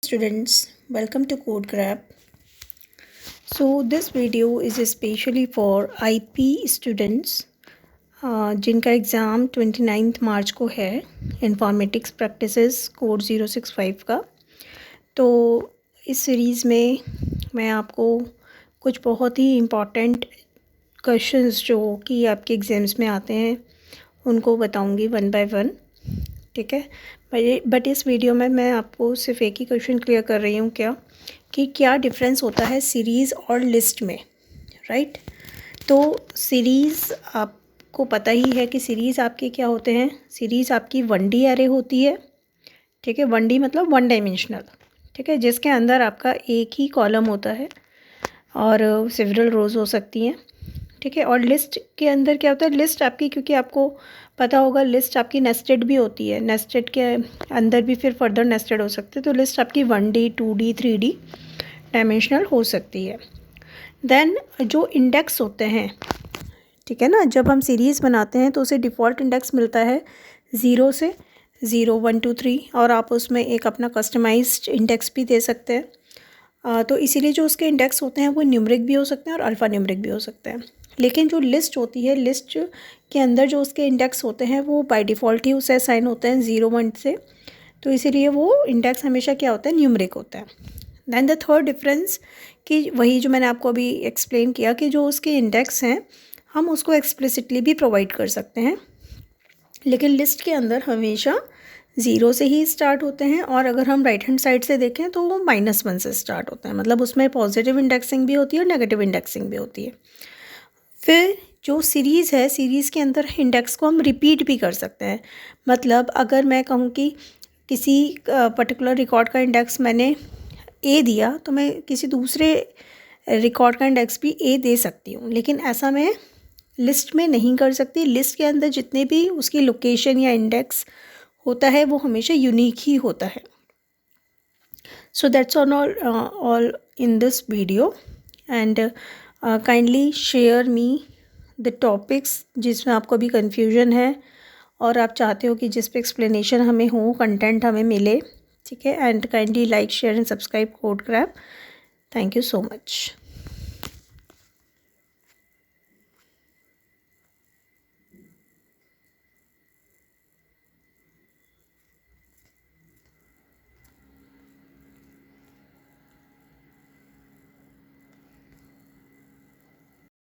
students, welcome to CodeGrab. So this video is especially for IP students जिनका exam 29 मार्च को है informatics practices code 065 का। तो इस सीरीज़ में मैं आपको कुछ बहुत ही इम्पॉर्टेंट क्वेश्चंस जो कि आपके एग्ज़ाम्स में आते हैं उनको बताऊंगी वन बाय वन, ठीक है। बट इस वीडियो में मैं आपको सिर्फ एक ही क्वेश्चन क्लियर कर रही हूँ क्या डिफरेंस होता है सीरीज़ और लिस्ट में, राइट। तो सीरीज़ आपको पता ही है कि सीरीज़ आपके क्या होते हैं। सीरीज़ आपकी 1D एरे होती है, ठीक है। 1D मतलब वन डायमेंशनल, ठीक है, जिसके अंदर आपका एक ही कॉलम होता है और सेवरल रोज़ हो सकती हैं, ठीक है। और लिस्ट के अंदर क्या होता है, लिस्ट आपकी, क्योंकि आपको पता होगा लिस्ट आपकी नेस्टेड भी होती है, नेस्टेड के अंदर भी फिर फर्दर नेस्टेड हो सकते हैं। तो लिस्ट आपकी 1D 2D 3D डायमेंशनल हो सकती है। देन जो इंडेक्स होते हैं, ठीक है ना, जब हम सीरीज़ बनाते हैं तो उसे डिफ़ॉल्ट इंडेक्स मिलता है 0 से 0 1 2 3 और आप उसमें एक अपना कस्टमाइज्ड इंडेक्स भी दे सकते हैं। तो इसीलिए जो उसके इंडेक्स होते हैं वो न्यूमरिक भी हो सकते हैं और अल्फ़ा न्यूमरिक भी हो सकते हैं। लेकिन जो लिस्ट होती है, लिस्ट के अंदर जो उसके इंडेक्स होते हैं वो बाय डिफ़ॉल्ट ही उसे असाइन होते हैं 0 1 से, तो इसीलिए वो इंडेक्स हमेशा क्या होता है, न्यूमरिक होता है। दैन द थर्ड डिफरेंस कि वही जो मैंने आपको अभी एक्सप्लेन किया कि जो उसके इंडेक्स हैं हम उसको एक्सप्लिसिटली भी प्रोवाइड कर सकते हैं, लेकिन लिस्ट के अंदर हमेशा 0 से ही स्टार्ट होते हैं और अगर हम राइट हैंड साइड से देखें तो वो -1 से स्टार्ट होता है। मतलब उसमें पॉजिटिव इंडेक्सिंग भी होती है और नेगेटिव इंडेक्सिंग भी होती है। फिर जो सीरीज़ है, सीरीज़ के अंदर इंडेक्स को हम रिपीट भी कर सकते हैं। मतलब अगर मैं कहूँ कि किसी पर्टिकुलर रिकॉर्ड का इंडेक्स मैंने ए दिया तो मैं किसी दूसरे रिकॉर्ड का इंडेक्स भी ए दे सकती हूँ, लेकिन ऐसा मैं लिस्ट में नहीं कर सकती। लिस्ट के अंदर जितने भी उसकी लोकेशन या इंडेक्स होता है वो हमेशा यूनिक ही होता है। So that's all in this video and kindly share me the topics जिसमें आपको अभी कन्फ्यूजन है और आप चाहते हो कि जिस पे एक्सप्लेनेशन हमें हो, कंटेंट हमें मिले, ठीक है। And kindly like share and subscribe CodeGrab। Thank you so much.